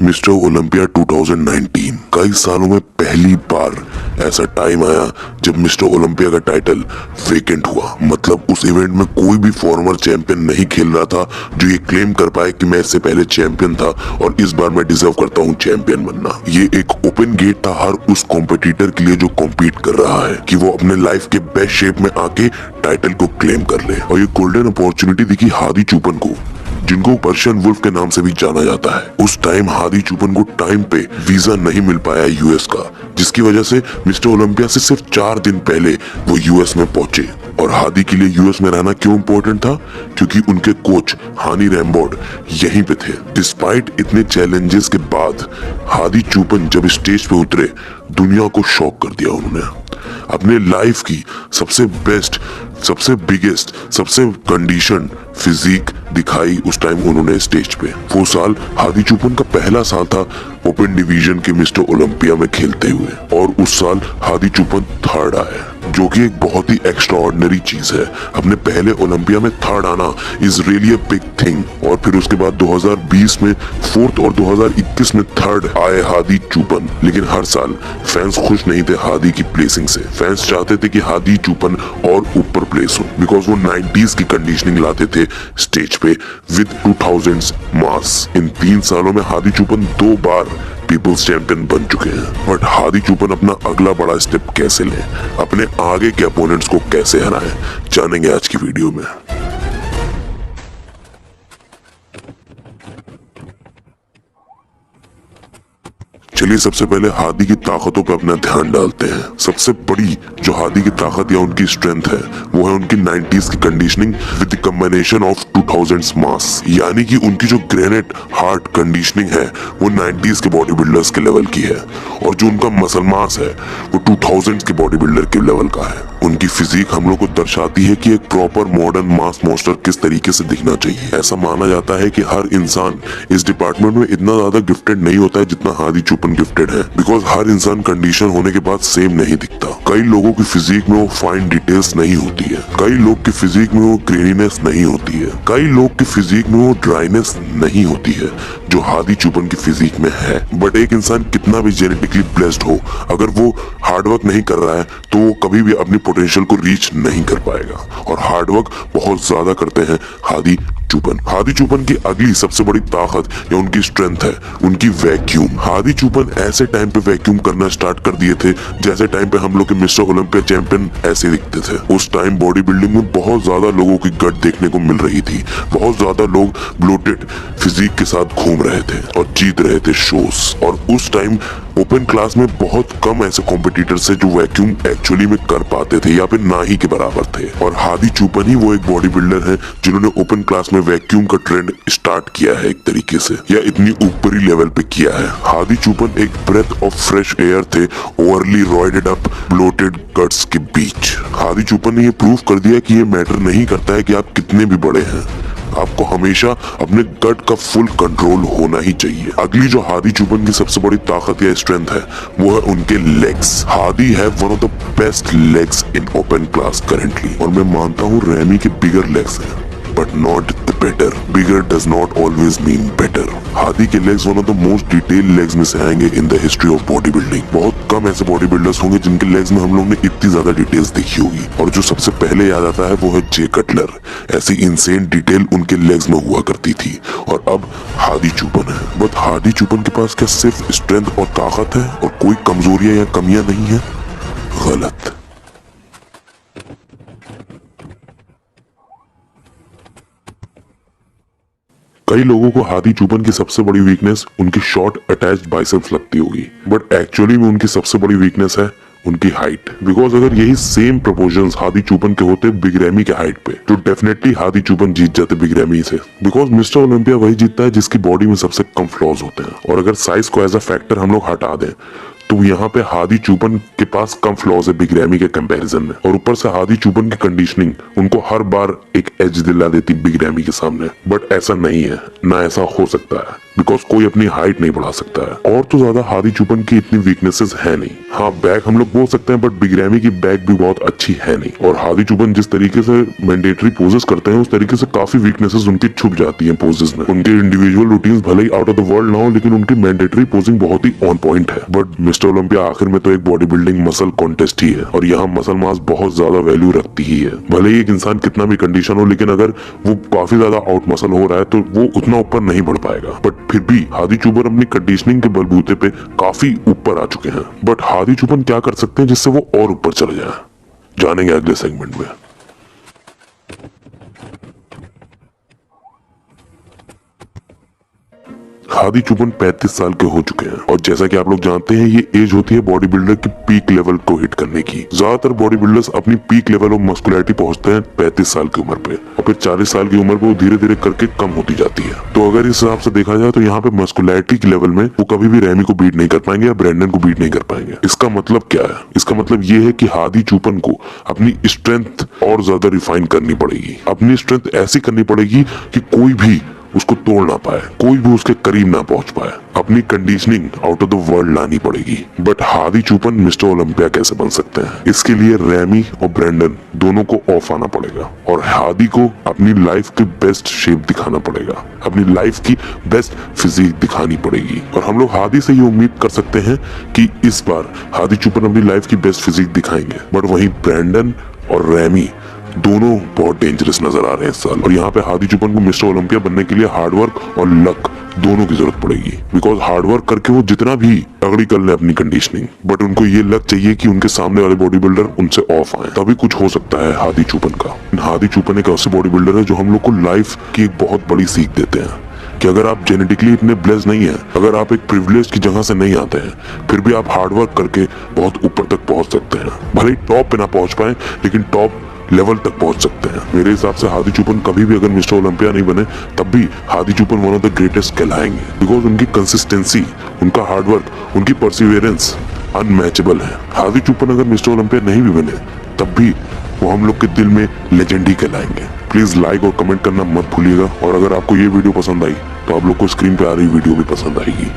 Mister Olympia 2019। कई सालों में पहली बार ऐसा टाइम आया जब मिस्टर ओलंपिया का टाइटल वेकेंट हुआ। मतलब उस इवेंट में कोई भी फॉर्मर चैंपियन नहीं खेल रहा था जो ये क्लेम कर पाए कि मैं इससे पहले चैंपियन था और इस बार मैं डिजर्व करता हूँ चैंपियन बनना। ये एक ओपन गेट था हर उस कॉम्पिटिटर के लिए जो कॉम्पीट कर रहा है कि वो अपने लाइफ के बेस्ट शेप में आके टाइटल को क्लेम कर ले। और ये गोल्डन अपॉर्चुनिटी दिखी हादी चुपन को, जिनको पर्शियन वुल्फ के नाम से भी जाना जाता है। उस टाइम हादी चुपन को टाइम पे वीजा नहीं मिल पाया यूएस का, जिसकी वजह से मिस्टर ओलंपिया से सिर्फ 4 दिन पहले वो यूएस में पहुंचे। और हादी के लिए यूएस में रहना क्यों इम्पोर्टेंट था? क्योंकि उनके कोच हानी रैमबोर्ड यहीं पे थे। डिस्पाइट इतने चैलेंजेस के बाद हादी चुपन जब स्टेज पे उतरे, दुनिया को शॉक कर दिया उन्होंने। अपने लाइफ की सबसे बेस्ट, सबसे बिगेस्ट, सबसे कंडीशन फिजिक दिखाई उस टाइम उन्होंने स्टेज पे। वो साल हादी चुपन का पहला साल था ओपन डिवीजन के मिस्टर ओलंपिया में खेलते हुए, और उस साल हादी चुपन थर्ड आए, जो कि एक बहुत ही एक्स्ट्राऑर्डिनरी चीज है। अपने पहले ओलंपिया में थर्ड आना is really a big thing. और फिर उसके बाद 2020 में फोर्थ और 2021 में थर्ड आए हादी चुपन। लेकिन हर साल फैंस खुश नहीं थे हादी की प्लेसिंग से। फैंस चाहते थे कि हादी चुपन और ऊपर प्लेस हो, बिकॉज वो 90s की कंडीशनिंग लाते थे स्टेज पे विद 2000s मास। इन 3 सालों में हादी चुपन 2 बार पीपल्स चैंपियन बन चुके हैं। बट हादी चुपन अपना अगला बड़ा स्टेप कैसे लें, अपने आगे के अपोनेंट्स को कैसे हराएं, जानेंगे आज की वीडियो में। चलिए सबसे पहले हादी की ताकतों पे अपना ध्यान डालते हैं। सबसे बड़ी जो हादी की ताकत या उनकी स्ट्रेंथ है वो है उनकी 90s की conditioning with the combination of 2000s मास। यानी कि उनकी जो ग्रेनेट हार्ट कंडीशनिंग है वो 90s के बॉडी बिल्डर्स के लेवल की है, और जो उनका मसल मास है वो 2000s के बॉडी बिल्डर के लेवल का है। उनकी फिजिक हम लोग को दर्शाती है कि एक प्रॉपर मॉडर्न मास मॉन्स्टर किस तरीके से दिखना चाहिए। ऐसा माना जाता है कि हर इंसान इस डिपार्टमेंट में इतना ज्यादा गिफ्टेड नहीं होता है जितना हादी चुपन गिफ्टेड है, बिकॉज हर इंसान कंडीशन होने के बाद सेम नहीं दिखता। कई लोगों की फिजिक में वो फाइन डिटेल्स नहीं होती है, कई लोग की फिजिक में वो ग्रेनीनेस नहीं होती है, कई लोग की फिजिक में वो ड्राइनेस नहीं होती है जो हादी चुपन की फिजिक में है। बट एक इंसान कितना भी जेनेटिकली ब्लेस्ड हो, अगर वो हार्डवर्क नहीं कर रहा है तो वो कभी भी अपनी पोटेंशियल को रीच नहीं कर पाएगा। और हार्डवर्क बहुत ज्यादा करते हैं हादी चुपन। हादी चुपन की अगली सबसे बड़ी ताकत या उनकी स्ट्रेंथ है उनकी वैक्यूम। हादी चुपन ऐसे टाइम पे वैक्यूम करना स्टार्ट कर दिए थे जैसे टाइम पे हम लोग के मिस्टर ओलंपिया चैंपियन ऐसे दिखते थे। उस टाइम बॉडी बिल्डिंग में बहुत ज्यादा लोगों की गट देखने को मिल रही थी, बहुत ज्यादा लोग ब्लोटेड फिजिक के साथ घूम रहे थे और जीत रहे थे शोज। और उस टाइम ओपन क्लास में बहुत कम ऐसे कॉम्पिटिटर्स थे जो वैक्यूम एक्चुअली में कर पाते थे या फिर ना ही के बराबर थे। और हादी चुपन ही वो एक बॉडी बिल्डर है जिन्होंने ओपन क्लास में वैक्यूम का ट्रेंड स्टार्ट किया है एक तरीके से, या इतनी ऊपरी लेवल पे किया है। हादी चुपन एक ब्रेथ ऑफ फ्रेश एयर थे ओवरली रॉयडेड अप ब्लोटेड गट्स के बीच। हादी चुपन ने ये प्रूव कर दिया कि ये मैटर नहीं करता है कि आप कितने भी बड़े हैं, आपको हमेशा अपने गट का फुल कंट्रोल होना ही चाहिए। अगली जो हादी चुपन की सबसे बड़ी ताकत या स्ट्रेंथ है वो है उनके लेग्स। हादी है one of the best legs in open class currently, और मैं मानता हूँ रैमी के बिगर लेग्स हैं, but not the better. Bigger does not always mean better. Hadi के legs one of the most detail legs में से आएंगे in the history of bodybuilding. बहुत कम ऐसे बॉडी बिल्डर्स होंगे जिनके लेग्स में हम लोग ने इतनी ज्यादा डिटेल्स देखी होगी, और जो सबसे पहले याद आता है वो है जे कटलर। ऐसी इंसेन डिटेल उनके लेग्स में हुआ करती थी, और अब हादी चुपन है। बट हादी चुपन के पास क्या सिर्फ स्ट्रेंथ और ताकत है और कोई कमजोरियां या कमियां नहीं है? गलत। कई लोगों को हादी चुपन की सबसे बड़ी वीकनेस उनकी शॉर्ट अटैच्ड बाइसेप्स लगती होगी, बट एक्चुअली में उनकी सबसे बड़ी वीकनेस है उनकी हाइट। बिकॉज अगर यही सेम प्रोपोर्शंस हादी चुपन के होते बिग रैमी के हाइट पे, तो डेफिनेटली हादी चुपन जीत जाते बिग रैमी से। बिकॉज मिस्टर ओलंपिया वही जीतता है जिसकी बॉडी में सबसे कम फ्लॉज होते हैं, और अगर साइज को एज अ फैक्टर हम लोग हटा दें तो यहाँ पे हादी चुपन के पास कम फ्लॉज है बिग रैमी के कंपैरिजन में। और ऊपर से हादी चुपन की कंडीशनिंग उनको हर बार एक एज दिला देती बिग रैमी के सामने। बट ऐसा नहीं है, ना ऐसा हो सकता है। बिकॉज कोई अपनी हाइट नहीं बढ़ा सकता है। और तो ज्यादा हादी चुपन की इतनी वीकनेसेस है नहीं। हाँ बैक हम लोग बोल सकते हैं, बट बिग रैमी की बैक भी बहुत अच्छी है नहीं। और हादी चुपन जिस तरीके से मैंडेटरी पोजेस करते हैं उस तरीके से काफी वीकनेसेस उनकी छुप जाती हैं पोजेस में। उनके इंडिविजुअल रूटीन्स भले ही आउट ऑफ द वर्ल्ड ना हो, लेकिन उनकी मैंडेटरी पोजिंग बहुत ही ऑन पॉइंट है। बट मिस्टर ओलंपिया आखिर में तो एक बॉडी बिल्डिंग मसल कॉन्टेस्ट ही है, और यहाँ मसल मास बहुत ज्यादा वैल्यू रखती ही है। भले ही एक इंसान कितना भी कंडीशन हो, लेकिन अगर वो काफी ज्यादा आउट मसल हो रहा है तो वो उतना ऊपर नहीं बढ़ पाएगा। बट फिर भी हादी चुपन अपनी कंडीशनिंग के बलबूते पे काफी ऊपर आ चुके हैं। बट हादी चुपन क्या कर सकते हैं जिससे वो और ऊपर चले जाए, जानेंगे अगले सेगमेंट में। हादी चुपन 35 साल के हो चुके हैं, और जैसा कि आप लोग जानते हैं ये एज होती है बॉडी बिल्डर की पीक लेवल को हिट करने की। ज्यादातर बॉडी बिल्डर्स अपनी पीक लेवल ऑफ मस्कुलैरिटी पहुंचते हैं 35 साल की उम्र पे, और फिर 40 साल की उम्र पे वो धीरे धीरे करके कम होती जाती है। तो अगर इस हिसाब से देखा जाए तो यहाँ पे मस्कुलैरिटी के लेवल में वो कभी भी रैमी को बीट नहीं कर पाएंगे या ब्रेंडन को बीट नहीं कर पाएंगे। इसका मतलब क्या है? इसका मतलब ये है कि हादी चुपन को अपनी स्ट्रेंथ और ज्यादा रिफाइन करनी पड़ेगी। अपनी स्ट्रेंथ ऐसी करनी पड़ेगी कि कोई भी उसको तोड़ ना पाए, कोई भी उसके करीब ना पहुंच पाए। अपनी conditioning out of the world लानी पड़ेगी। बट हादी चुपन मिस्टर ओलंपिया कैसे बन सकते हैं? इसके लिए रैमी और ब्रेंडन दोनों को ऑफ आना पड़ेगा, और हादी को अपनी लाइफ की बेस्ट शेप दिखाना पड़ेगा, अपनी लाइफ की बेस्ट फिजिक दिखानी पड़ेगी। और हम लोग हादी से ये उम्मीद कर सकते हैं कि इस बार हादी चुपन अपनी लाइफ की बेस्ट फिजिक दिखाएंगे। बट वहीं ब्रेंडन और रैमी दोनों बहुत डेंजरस नजर आ रहे हैं इस साल। और यहाँ पे हादी चुपन को मिस्टर ओलंपिया बनने के लिए हार्डवर्क और लक दोनों की जरूरत पड़ेगी। बिकॉज हार्डवर्क करके वो जितना भी तगड़ी कर ले अपनी कंडीशनिंग, बट उनको ये लक चाहिए कि उनके सामने वाले बॉडी बिल्डर उनसे ऑफ आए, तभी कुछ हो सकता है हादी चुपन का। हादी चुपन एक ऐसे बॉडी बिल्डर है जो हम लोग को लाइफ की एक बहुत बड़ी सीख देते हैं कि अगर आप जेनेटिकली इतने ब्लेस्ड नहीं है, अगर आप एक प्रिविलेज की जगह से नहीं आते हैं, फिर भी आप हार्डवर्क करके बहुत ऊपर तक पहुंच सकते हैं। भले ही टॉप पे ना पहुंच पाए, लेकिन टॉप लेवल तक पहुंच सकते हैं। मेरे हिसाब से हादी चुपन कभी भी अगर मिस्टर ओलंपिया नहीं बने, तब भी Hadi Choopan one of the greatest कहलाएंगे। बिकॉज उनकी कंसिस्टेंसी, उनका हार्डवर्क, उनकी परसिवियरेंस अनमैचेबल है। हादी चुपन अगर मिस्टर ओलंपिया नहीं भी बने, तब भी वो हम लोग के दिल में लेजेंड ही कहलाएंगे। प्लीज लाइक और कमेंट करना मत भूलिएगा, और अगर आपको ये वीडियो पसंद आई तो आप लोग को स्क्रीन पे आ रही वीडियो भी पसंद आएगी।